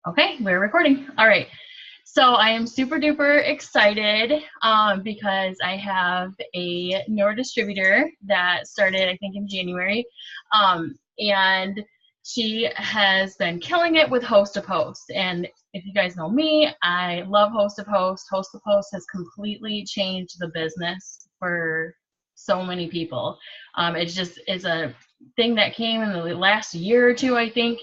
Okay, we're recording. All right. So I am super duper excited because I have a newer distributor that started, I think, in January. And she has been killing it with Host to Post. And if you guys know me, I love Host to Post. Host to Post has completely changed the business for so many people. It just is a thing that came in the last year or two, I think.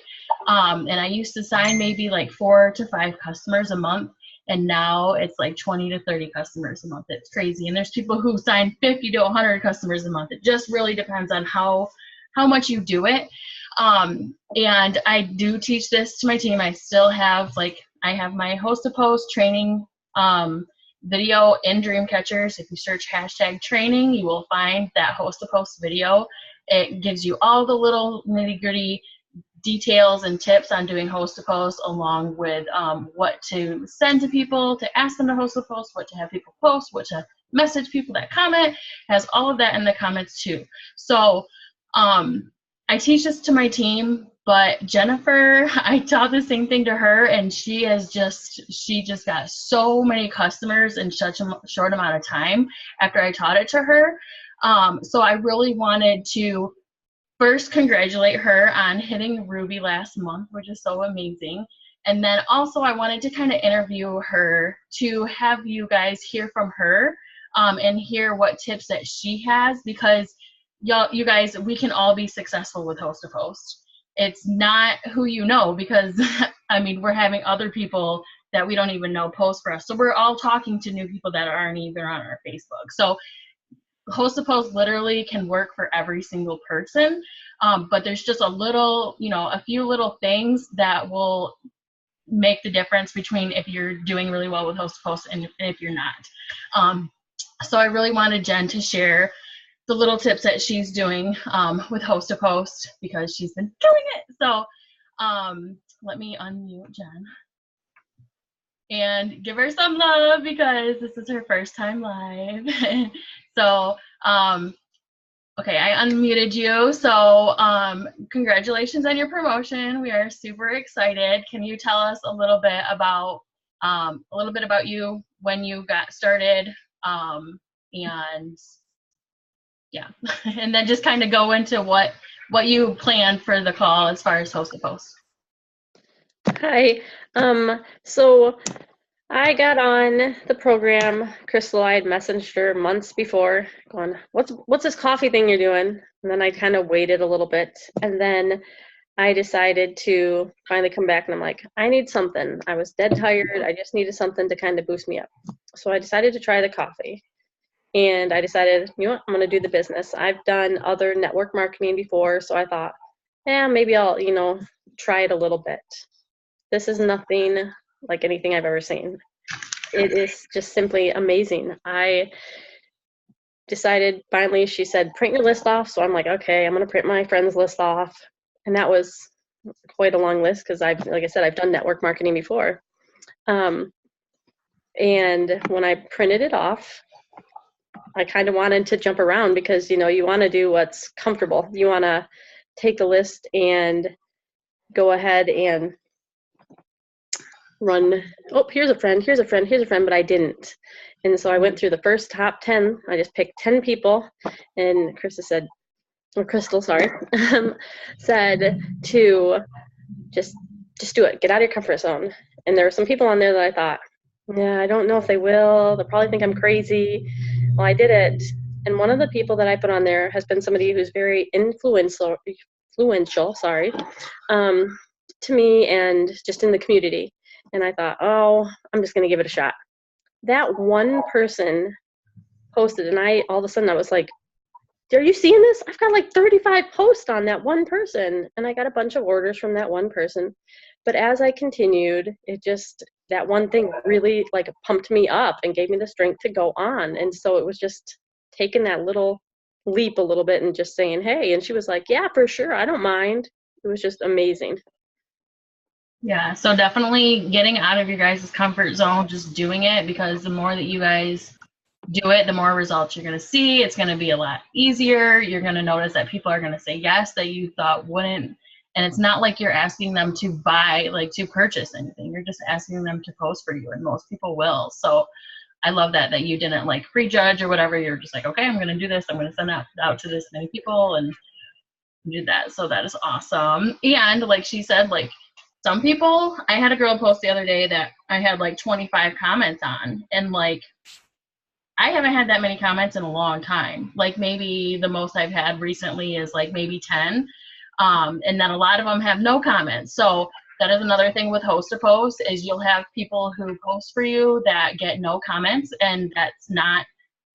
And I used to sign maybe like 4 to 5 customers a month. And now it's like 20 to 30 customers a month. It's crazy. And there's people who sign 50 to 100 customers a month. It just really depends on how much you do it. And I do teach this to my team. I still have I have my Host to Post training video in Dreamcatchers. If you search #training, you will find that Host to Post video. It gives you all the little nitty gritty details and tips on doing Host to Post, along with what to send to people, to ask them to Host to Post, what to have people post, what to message people that comment. It has all of that in the comments too. So I teach this to my team, but Jennifer, I taught the same thing to her, and she just got so many customers in such a short amount of time after I taught it to her. So I really wanted to first congratulate her on hitting Ruby last month, which is so amazing. And then also I wanted to kind of interview her to have you guys hear from her and hear what tips that she has, because you guys, we can all be successful with Host to Post. It's not who you know, because I mean, we're having other people that we don't even know post for us. So we're all talking to new people that aren't even on our Facebook. So Host to Post literally can work for every single person, but there's just a few little things that will make the difference between if you're doing really well with Host to Post and if you're not. So I really wanted Jen to share the little tips that she's doing with Host to Post, because she's been killing it. So let me unmute Jen and give her some love, because this is her first time live. So, okay, I unmuted you. So, congratulations on your promotion. We are super excited. Can you tell us a little bit about you, when you got started, and yeah, and then just kind of go into what you planned for the call as far as Host to Post. Hi. So I got on the program. Crystal, I had messaged her months before, going, what's this coffee thing you're doing? And then I kind of waited a little bit, and then I decided to finally come back, and I'm like, I need something. I was dead tired. I just needed something to kind of boost me up. So I decided to try the coffee. And I decided, you know what, I'm going to do the business. I've done other network marketing before, so I thought, yeah, maybe I'll, try it a little bit. This is nothing like anything I've ever seen. It is just simply amazing. I decided, finally, she said, print your list off. So I'm like, okay, I'm going to print my friend's list off. And that was quite a long list, because like I said, I've done network marketing before. And when I printed it off, I kind of wanted to jump around, because, you want to do what's comfortable. You want to take the list and go ahead and run, oh, here's a friend, but I didn't. And so I went through the first top 10. I just picked 10 people, and Crystal, said to just do it. Get out of your comfort zone. And there were some people on there that I thought, yeah, I don't know if they will. They'll probably think I'm crazy. Well, I did it. And one of the people that I put on there has been somebody who's very influential, to me and just in the community. And I thought, oh, I'm just going to give it a shot. That one person posted, and all of a sudden I was like, are you seeing this? I've got like 35 posts on that one person, and I got a bunch of orders from that one person. But as I continued, that one thing really pumped me up and gave me the strength to go on. And so it was just taking that little leap a little bit and just saying, hey, and she was like, yeah, for sure, I don't mind. It was just amazing. Yeah, so definitely getting out of your guys' comfort zone, just doing it, because the more that you guys do it, the more results you're going to see. It's going to be a lot easier. You're going to notice that people are going to say yes that you thought wouldn't. And it's not like you're asking them to buy, like to purchase anything. You're just asking them to post for you, and most people will. So I love that you didn't like prejudge or whatever. You're just like, okay, I'm going to do this. I'm going to send that out to this many people and do that. So that is awesome. And like she said, like some people, I had a girl post the other day that I had like 25 comments on, and like I haven't had that many comments in a long time. Like maybe the most I've had recently is like maybe 10. And then a lot of them have no comments. So that is another thing with host to post, is you'll have people who post for you that get no comments, and that's not,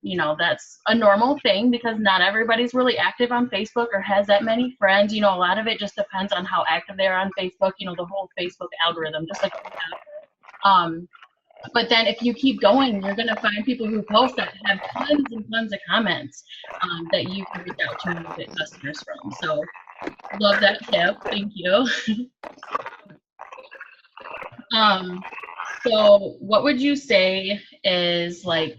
you know, that's a normal thing because not everybody's really active on Facebook or has that many friends. You know, a lot of it just depends on how active they are on Facebook, you know, the whole Facebook algorithm, just like we have. But then if you keep going, you're going to find people who post that have tons and tons of comments that you can reach out to and get customers from. So love that tip. Thank you. So what would you say is like,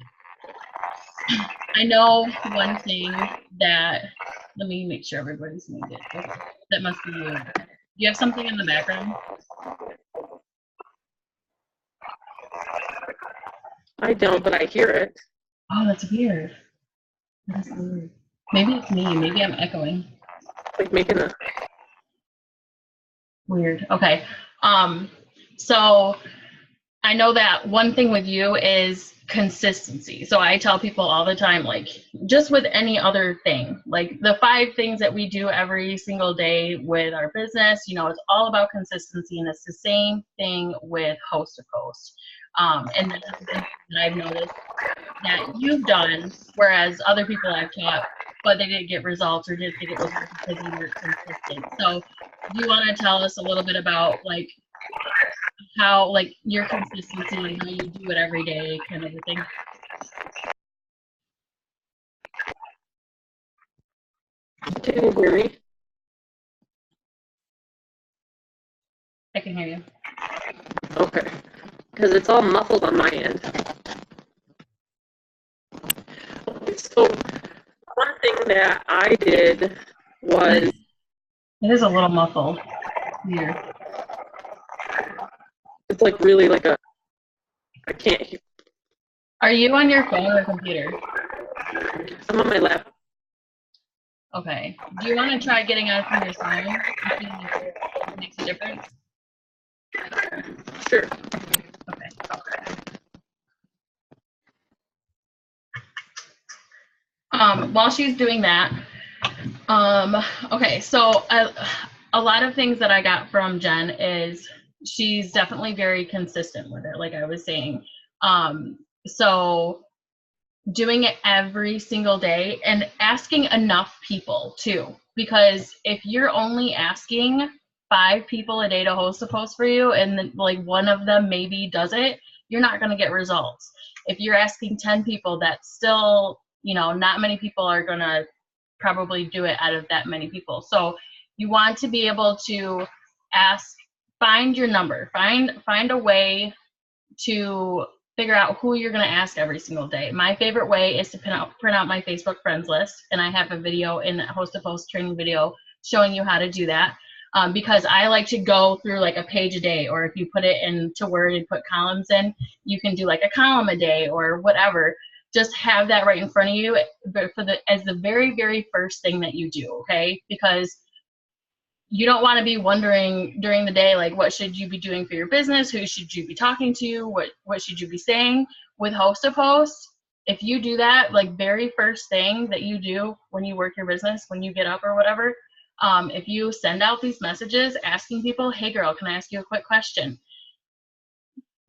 I know one thing that, let me make sure everybody's muted. Okay. That must be you. Do you have something in the background? I don't, but I hear it. Oh, that's weird. That's weird. Maybe it's me. Maybe I'm echoing. Like making a Weird. Okay. So I know that one thing with you is consistency. So I tell people all the time, like just with any other thing, like the 5 things that we do every single day with our business, you know, it's all about consistency, and it's the same thing with host to post. And that's something that I've noticed that you've done, whereas other people I've taught, but they didn't get results or didn't think it was because you weren't consistent. So do you want to tell us a little bit about like how, like your consistency and how you do it every day kind of a thing? Can you hear me? I can hear you. Okay. Because it's all muffled on my end. Okay, so one thing that I did was It is a little muffled here. it's like really like a I can't hear. Are you on your phone or computer? I'm on my laptop. Okay. Do you want to try getting on from your phone? It makes a difference. Sure. Okay. While she's doing that, okay, so a lot of things that I got from Jen is she's definitely very consistent with it, like I was saying. So doing it every single day and asking enough people too, because if you're only asking 5 people a day to host a post for you and then like one of them maybe does it, you're not going to get results. If you're asking 10 people, that's still, you know, not many people are going to probably do it out of that many people. So you want to be able to ask, find your number, find a way to figure out who you're going to ask every single day. My favorite way is to print out my Facebook friends list, and I have a video in that host to post training video showing you how to do that. Because I like to go through like a page a day, or if you put it into Word and put columns in, you can do like a column a day or whatever. Just have that right in front of you as the very, very first thing that you do, okay? Because you don't want to be wondering during the day, like, what should you be doing for your business? Who should you be talking to? What should you be saying? With host to post, if you do that, like very first thing that you do when you work your business, when you get up or whatever, if you send out these messages asking people, hey girl, can I ask you a quick question?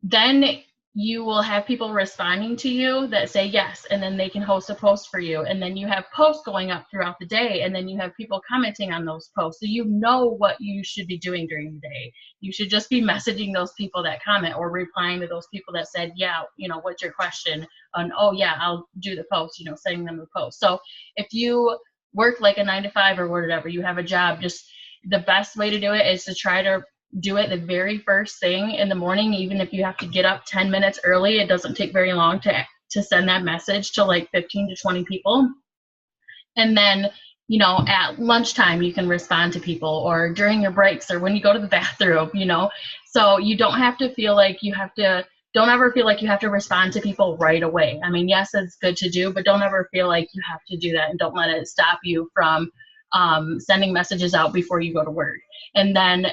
Then you will have people responding to you that say yes, and then they can host a post for you. And then you have posts going up throughout the day, and then you have people commenting on those posts. So you know what you should be doing during the day. You should just be messaging those people that comment or replying to those people that said, yeah, you know, what's your question? And oh yeah, I'll do the post, you know, sending them the post. So if you work like a 9 to 5 or whatever, you have a job, just the best way to do it is to try to do it the very first thing in the morning. Even if you have to get up 10 minutes early, it doesn't take very long to send that message to like 15 to 20 people. And then you know, at lunchtime you can respond to people, or during your breaks, or when you go to the bathroom, you know. So you don't have to feel like you have to, don't ever feel like you have to respond to people right away. I mean, yes, it's good to do, but don't ever feel like you have to do that, and don't let it stop you from sending messages out before you go to work. And then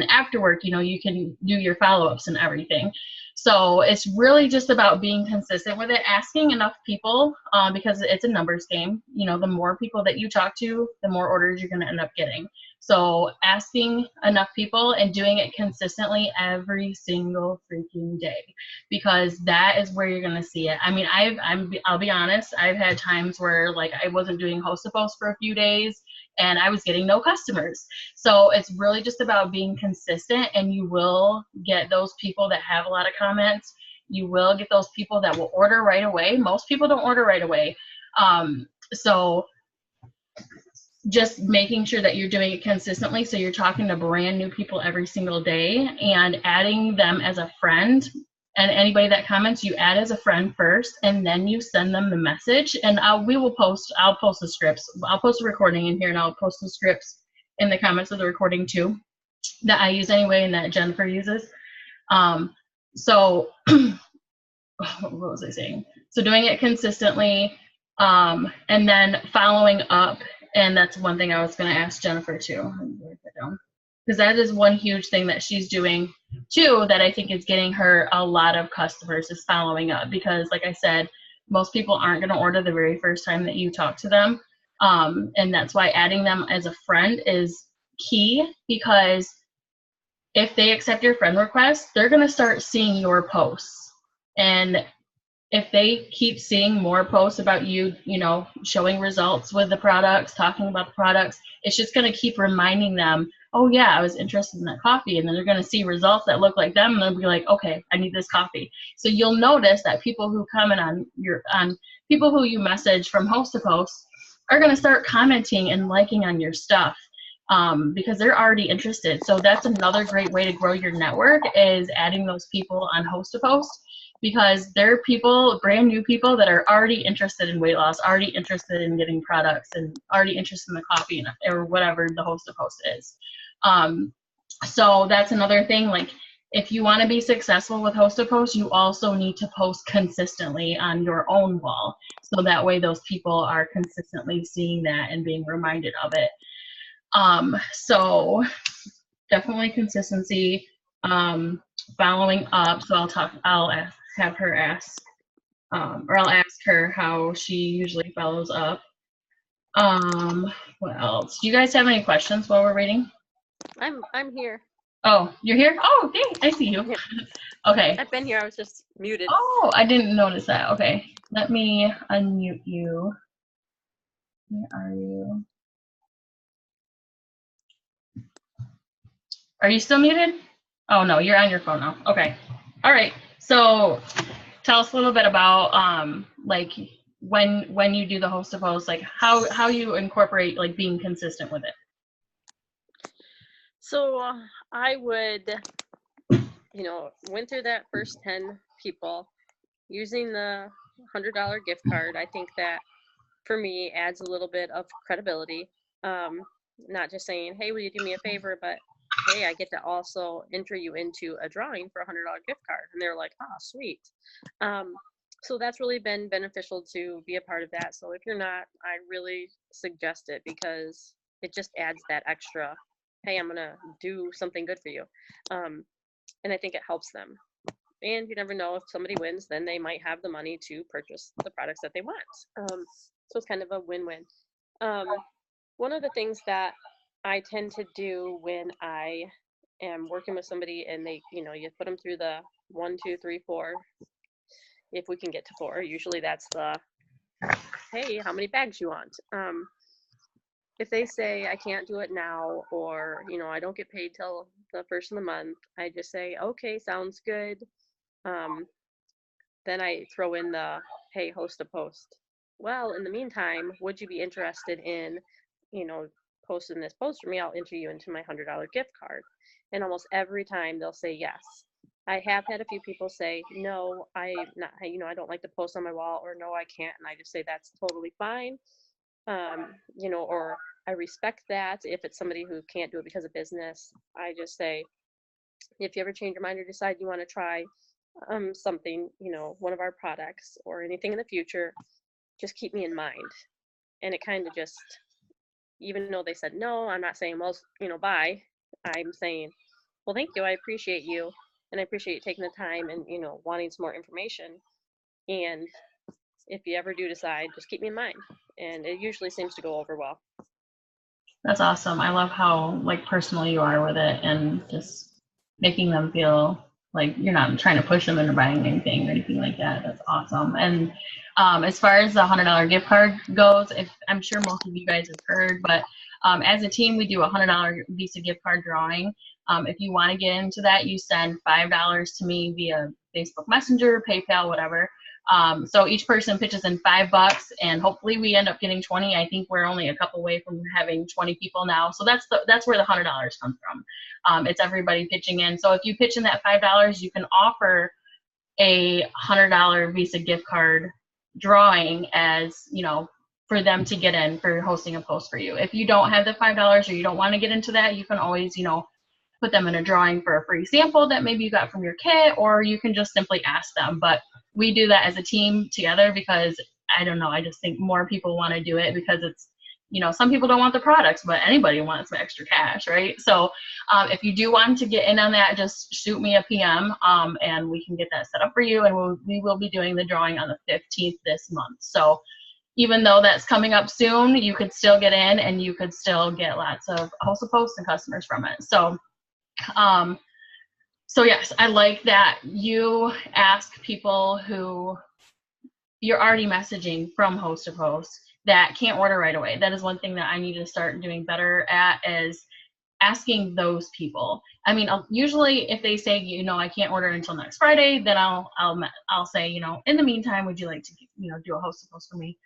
after work, you know, you can do your follow-ups and everything. So it's really just about being consistent with it, asking enough people, because it's a numbers game. You know, the more people that you talk to, the more orders you're going to end up getting. So asking enough people and doing it consistently every single freaking day, because that is where you're going to see it. I mean, I'll be honest, I've had times where like I wasn't doing host to post for a few days and I was getting no customers. So it's really just about being consistent, and you will get those people that have a lot of comments. You will get those people that will order right away. Most people don't order right away. So just making sure that you're doing it consistently, so you're talking to brand new people every single day and adding them as a friend. And anybody that comments, you add as a friend first, and then you send them the message. And I'll post the scripts. I'll post a recording in here, and I'll post the scripts in the comments of the recording too, that I use anyway and that Jennifer uses. So what was I saying? So doing it consistently, and then following up. And that's one thing I was going to ask Jennifer too, because that is one huge thing that she's doing too, that I think is getting her a lot of customers, is following up. Because like I said, most people aren't going to order the very first time that you talk to them. And that's why adding them as a friend is key, because if they accept your friend request, they're going to start seeing your posts. And if they keep seeing more posts about you, you know, showing results with the products, talking about the products, it's just going to keep reminding them, oh yeah, I was interested in that coffee. And then they're going to see results that look like them, and they'll be like, okay, I need this coffee. So you'll notice that people who comment on people who you message from host to post are going to start commenting and liking on your stuff, because they're already interested. So that's another great way to grow your network, is adding those people on host to post, because they're people, brand new people, that are already interested in weight loss, already interested in getting products, and already interested in the coffee or whatever the host to post is. So that's another thing. Like, if you want to be successful with host to post, you also need to post consistently on your own wall, so that way those people are consistently seeing that and being reminded of it. So definitely consistency, following up. So I'll have her ask, or I'll ask her how she usually follows up. What else? Do you guys have any questions while we're waiting? I'm here. Oh, you're here? Oh, okay, I see you. Yeah. Okay. I've been here. I was just muted. Oh, I didn't notice that. Okay, let me unmute you. Where are you? Are you still muted? Oh no, you're on your phone now. Okay. All right. So tell us a little bit about like when you do the host to post, like how you incorporate like being consistent with it. So I would, went through that first 10 people using the $100 gift card. I think that for me adds a little bit of credibility. Not just saying, hey, will you do me a favor, but hey, I get to also enter you into a drawing for a $100 gift card. And they're like, oh, sweet. So that's really been beneficial to be a part of that. So if you're not, I really suggest it, because it just adds that extra, hey, I'm going to do something good for you. And I think it helps them. And you never know, if somebody wins, then they might have the money to purchase the products that they want. So it's kind of a win-win. One of the things that I tend to do when I am working with somebody and they, you put them through the 1, 2, 3, 4. If we can get to 4, usually that's the, hey, how many bags you want? If they say I can't do it now, or, I don't get paid till the first of the month, I just say, okay, sounds good. Then I throw in the, hey, host a post. Well, in the meantime, would you be interested in, posting this post for me? I'll enter you into my $100 gift card. And almost every time they'll say yes. I have had a few people say, no, I don't like to post on my wall, or no, I can't. And I just say, that's totally fine. you know, or I respect that. If it's somebody who can't do it because of business, I just say, if you ever change your mind or decide you want to try something, you know, one of our products or anything in the future, just keep me in mind. And it kind of just, even though they said no, I'm not saying, well, you know, bye. I'm saying, well, thank you. I appreciate you. And I appreciate you taking the time and, you know, wanting some more information. And if you ever do decide, just keep me in mind. And it usually seems to go over well. That's awesome. I love how like personal you are with it and just making them feel like you're not trying to push them into buying anything or anything like that. That's awesome. And as far as the $100 gift card goes, if I'm sure most of you guys have heard, but as a team, we do a $100 Visa gift card drawing. If you want to get into that, you send $5 to me via Facebook Messenger, PayPal, whatever. So each person pitches in $5 and hopefully we end up getting 20. I think we're only a couple away from having 20 people now. So that's where the $100 comes from. It's everybody pitching in. So if you pitch in that $5, you can offer a $100 Visa gift card drawing as, you know, for them to get in for hosting a post for you. If you don't have the $5 or you don't want to get into that, you can always, you know, put them in a drawing for a free sample that maybe you got from your kit, or you can just simply ask them. But we do that as a team together because I don't know, I just think more people want to do it because it's, you know, some people don't want the products, but anybody wants some extra cash, right? So if you do want to get in on that, just shoot me a PM and we can get that set up for you. And we will be doing the drawing on the 15th this month. So even though that's coming up soon, you could still get in and you could still get lots of also posts and customers from it. Um, so yes, I like that you ask people who you're already messaging from host to post that can't order right away. That is one thing that I need to start doing better at, is asking those people. I mean, usually if they say, you know, I can't order until next Friday, then I'll say, you know, in the meantime, would you like to, you know, do a host to post for me?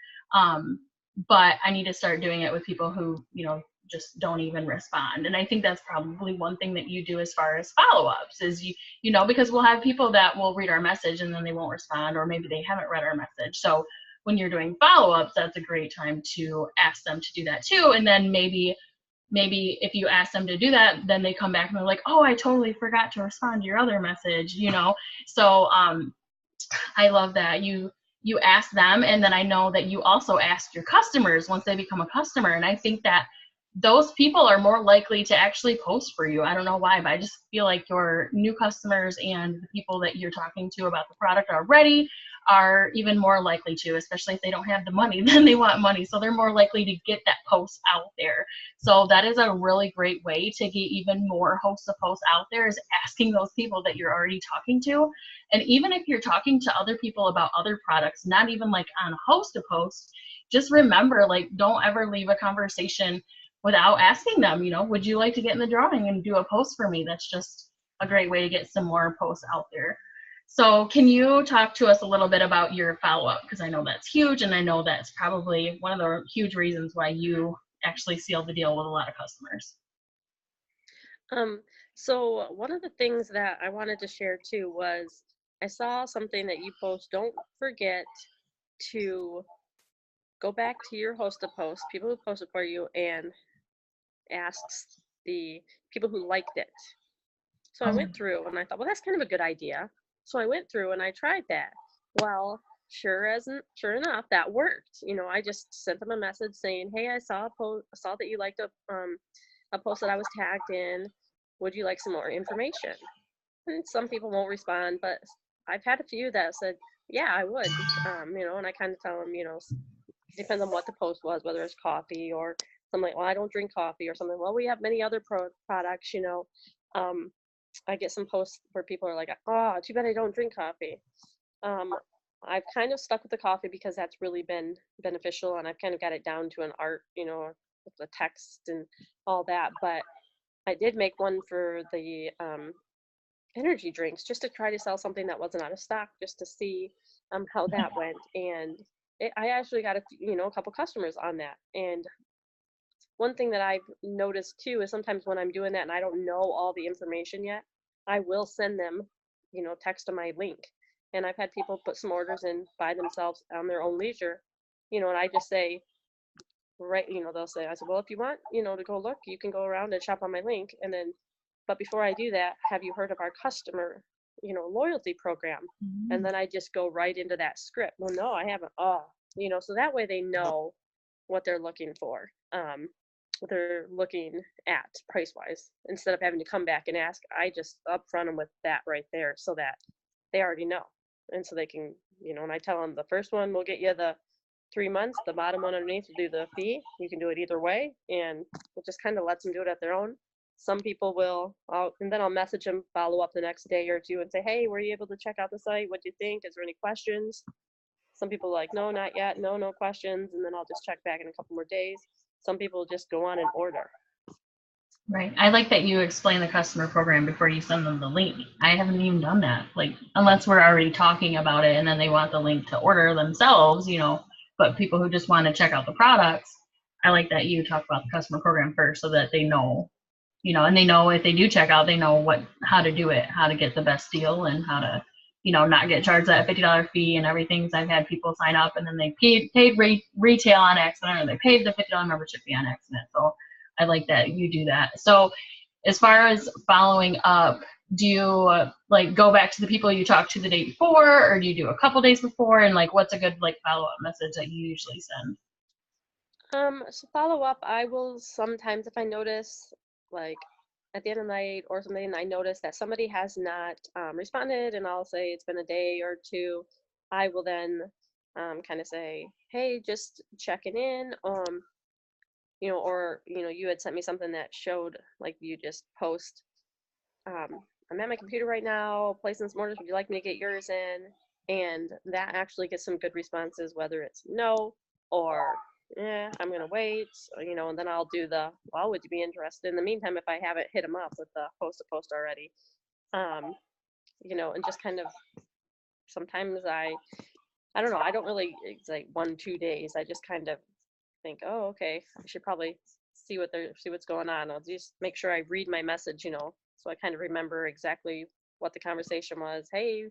But I need to start doing it with people who, you know, just don't even respond. And I think that's probably one thing that you do as far as follow-ups is you know, because we'll have people that will read our message and then they won't respond, or maybe they haven't read our message. So when you're doing follow-ups, that's a great time to ask them to do that too. And then maybe if you ask them to do that, then they come back and they're like, oh, I totally forgot to respond to your other message, you know? So I love that you ask them, and then I know that you also ask your customers once they become a customer. And I think that those people are more likely to actually post for you. I don't know why, but I just feel like your new customers and the people that you're talking to about the product already are even more likely to, especially if they don't have the money, then they want money. So they're more likely to get that post out there. So that is a really great way to get even more host to post out there, is asking those people that you're already talking to. And even if you're talking to other people about other products, not even like on host to post, just remember, like, don't ever leave a conversation without asking them, you know, would you like to get in the drawing and do a post for me? That's just a great way to get some more posts out there. So can you talk to us a little bit about your follow-up? Because I know that's huge, and I know that's probably one of the huge reasons why you actually sealed the deal with a lot of customers. So one of the things that I wanted to share too was I saw something that you post. Don't forget to go back to your host to post, people who posted for you, and ask the people who liked it. So I went through and I thought, well, that's kind of a good idea. So I went through and I tried that. Well, sure enough, that worked. You know, I just sent them a message saying, hey, I saw that you liked a post that I was tagged in. Would you like some more information? And some people won't respond, but I've had a few that said, yeah, I would. You know, and I kind of tell them, you know, it depends on what the post was, whether it's coffee or something like, well, I don't drink coffee, or something. Well, we have many other products, you know. I get some posts where people are like, oh, too bad I don't drink coffee. I've kind of stuck with the coffee because that's really been beneficial, and I've kind of got it down to an art, you know, with the text and all that. But I did make one for the energy drinks, just to try to sell something that wasn't out of stock, just to see how that went. And I actually got a couple customers on that. And one thing that I've noticed too is sometimes when I'm doing that and I don't know all the information yet, I will send them, you know, text to my link. And I've had people put some orders in by themselves on their own leisure, you know, and I just say, right, they'll say, I said, well, if you want, to go look, you can go around and shop on my link. And then, but before I do that, have you heard of our customer, loyalty program? And then I just go right into that script. Well, no, I haven't. Oh, so that way they know what they're looking for, what they're looking at price wise, instead of having to come back and ask. I just upfront them with that right there so that they already know. And so they can, and I tell them the first one will get you the 3 months, the bottom one underneath will do the fee. You can do it either way, and it just kind of lets them do it at their own. Some people will, and then I'll message them, follow up the next day or two and say, hey, were you able to check out the site? What do you think? Is there any questions? Some people are like, no, not yet. No questions. And then I'll just check back in a couple more days. Some people just go on and order. Right. I like that you explain the customer program before you send them the link. I haven't even done that. Like, unless we're already talking about it and then they want the link to order themselves, but people who just want to check out the products, I like that you talk about the customer program first so that they know, and they know if they do check out, they know how to do it, how to get the best deal, and how to, not get charged that $50 fee and everything. So I've had people sign up and then they paid retail on accident, or they paid the $50 membership fee on accident. So I like that you do that. So as far as following up, do you go back to the people you talked to the day before, or do you do a couple days before? And what's a good follow-up message that you usually send? So follow up, I will sometimes, if I notice at the end of the night or something, and I notice that somebody has not responded, and I'll say it's been a day or two, I will then kind of say, hey, just checking in, or you had sent me something that showed you just post, I'm at my computer right now placing some orders, would you like me to get yours in? And that actually gets some good responses, whether it's no or I'm gonna wait, and then I'll do well, would you be interested? In the meantime, if I haven't hit them up with the post already, and just kind of, sometimes I don't know, I don't really, it's 1-2 days, I just kind of think, oh, okay, I should probably see what's going on. I'll just make sure I read my message, so I kind of remember exactly what the conversation was. Hey,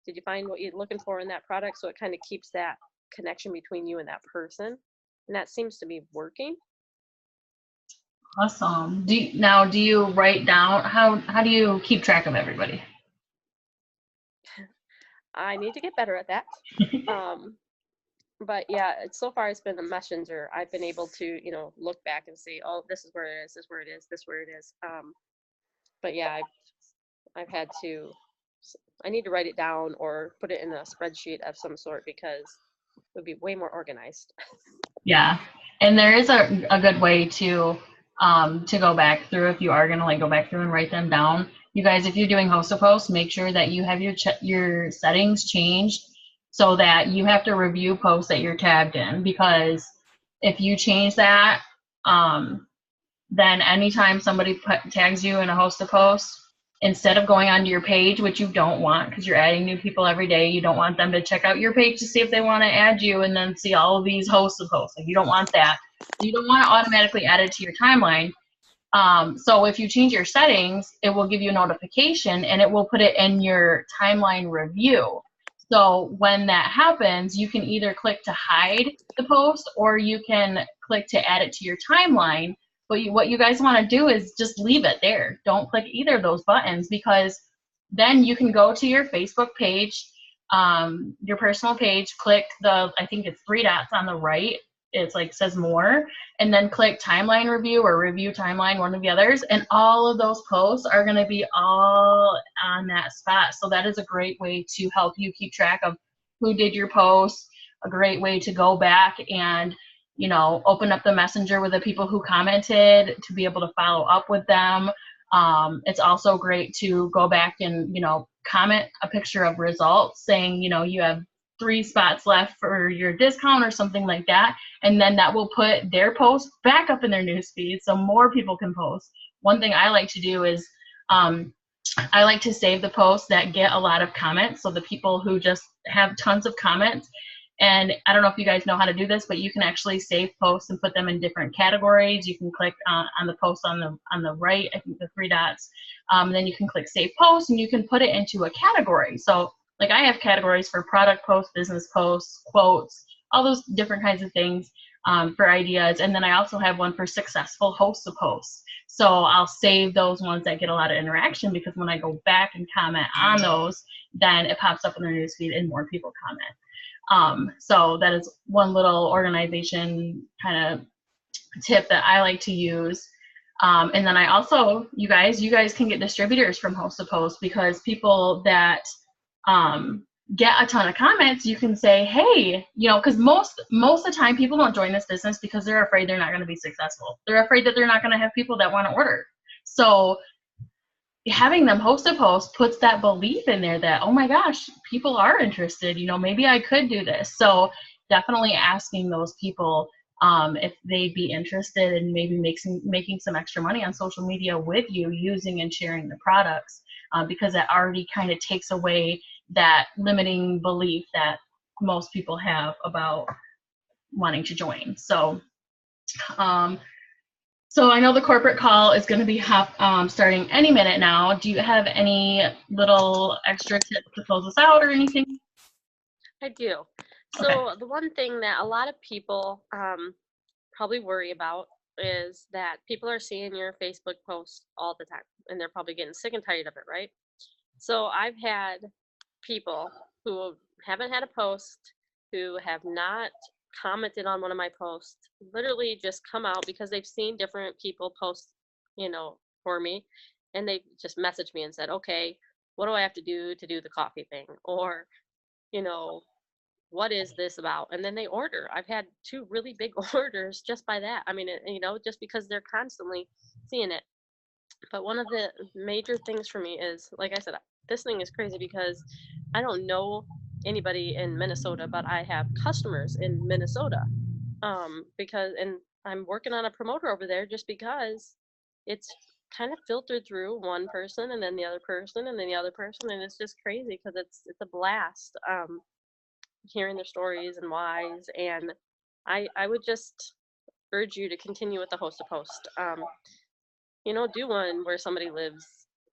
did you find what you're looking for in that product? So it kind of keeps that connection between you and that person, and that seems to be working. Awesome. Do you write down, how do you keep track of everybody? I need to get better at that. But yeah, so far it's been the messenger. I've been able to, look back and see, oh, this is where it is, this is where it is, this is where it is. But yeah, I've had to, I need to write it down or put it in a spreadsheet of some sort, because it would be way more organized. Yeah, and there is a good way to go back through, if you are gonna go back through and write them down. You guys, if you're doing host to post, make sure that you have your settings changed so that you have to review posts that you're tagged in, because if you change that, then anytime somebody tags you in a host to post, instead of going onto your page, which you don't want because you're adding new people every day, you don't want them to check out your page to see if they want to add you and then see all of these hosts of posts. You don't want that. You don't want to automatically add it to your timeline. So if you change your settings, it will give you a notification and it will put it in your timeline review. So when that happens, you can either click to hide the post or you can click to add it to your timeline. But what you guys want to do is just leave it there. Don't click either of those buttons, because then you can go to your Facebook page, your personal page, click I think it's 3 dots on the right. It's says more, and then click timeline review or review timeline, one of the others, and all of those posts are going to be all on that spot. So that is a great way to help you keep track of who did your post, a great way to go back and open up the messenger with the people who commented to be able to follow up with them. It's also great to go back and comment a picture of results saying you have 3 spots left for your discount or something like that, and then that will put their post back up in their newsfeed so more people can post. One thing I like to do is I like to save the posts that get a lot of comments, so the people who just have tons of comments. And I don't know if you guys know how to do this, but you can actually save posts and put them in different categories. You can click on the post on the right, I think the 3 dots, then you can click save post and you can put it into a category. So I have categories for product posts, business posts, quotes, all those different kinds of things. for ideas. And then I also have one for successful host to posts. So I'll save those ones that get a lot of interaction, because when I go back and comment on those, then it pops up in their newsfeed and more people comment. So that is one little organization kind of tip that I like to use. And then I also, you guys can get distributors from host to post, because people that get a ton of comments, you can say, hey, because most of the time people don't join this business because they're afraid they're not going to be successful. They're afraid that they're not going to have people that want to order. So having them host a post puts that belief in there that, oh my gosh, people are interested, maybe I could do this. So definitely asking those people if they'd be interested in maybe making some extra money on social media with you, using and sharing the products, because that already kind of takes away that limiting belief that most people have about wanting to join. So so I know the corporate call is going to be starting any minute now. Do you have any little extra tips to close us out or anything? I do. So the one thing that a lot of people probably worry about is that people are seeing your Facebook posts all the time, and they're probably getting sick and tired of it, right? So I've had people who haven't had a post, who have not commented on one of my posts, literally just come out because they've seen different people post, for me, and they just messaged me and said, okay, what do I have to do the coffee thing? Or, what is this about? And then they order. I've had 2 really big orders just by that. I mean, just because they're constantly seeing it. But one of the major things for me is, like I said, this thing is crazy because I don't know anybody in Minnesota, but I have customers in Minnesota. And I'm working on a promoter over there just because it's kind of filtered through one person and then the other person and then the other person, and it's just crazy because it's a blast. Hearing their stories and whys, and I would just urge you to continue with the host to post. Do one where somebody lives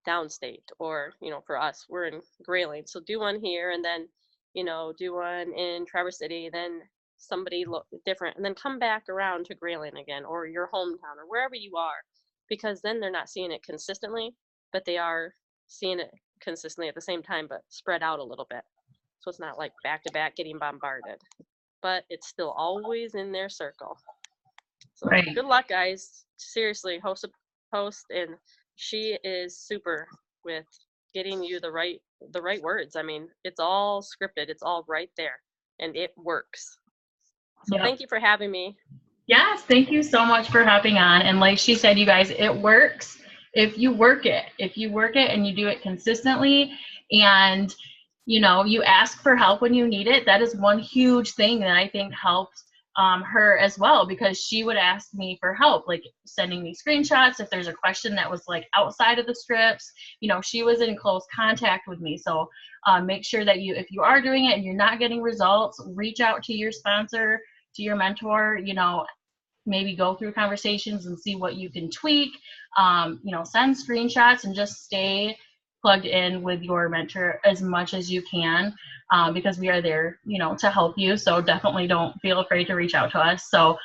downstate, or for us, we're in Grayling, so do one here, and then do one in Traverse City, then somebody different, and then come back around to Grayling again, or your hometown, or wherever you are, because then they're not seeing it consistently, but they are seeing it consistently at the same time, but spread out a little bit. So it's not like back to back getting bombarded, but it's still always in their circle. So Good luck, guys. Seriously, host a post, and she is super with getting you the right words. I mean, it's all scripted. It's all right there, and it works. So Thank you for having me. Yes, thank you so much for hopping on. And like she said, you guys, it works if you work it. If you work it and you do it consistently, and you ask for help when you need it. That is one huge thing that I think helped her as well, because she would ask me for help, like sending me screenshots if there's a question that was like outside of the scripts. She was in close contact with me. So make sure that if you are doing it and you're not getting results, reach out to your sponsor, to your mentor, maybe go through conversations and see what you can tweak, send screenshots, and just stay plugged in with your mentor as much as you can, because we are there, to help you. So definitely don't feel afraid to reach out to us. So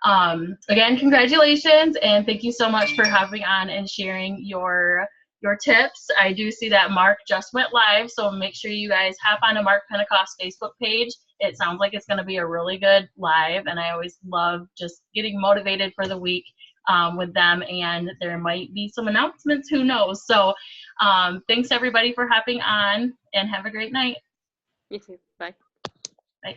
again, congratulations, and thank you so much for hopping on and sharing your tips. I do see that Mark just went live, so make sure you guys hop on to Mark Pentecost Facebook page. It sounds like it's going to be a really good live, and I always love just getting motivated for the week with them, and there might be some announcements, who knows. So thanks everybody for hopping on, and have a great night. You too. Bye. Bye.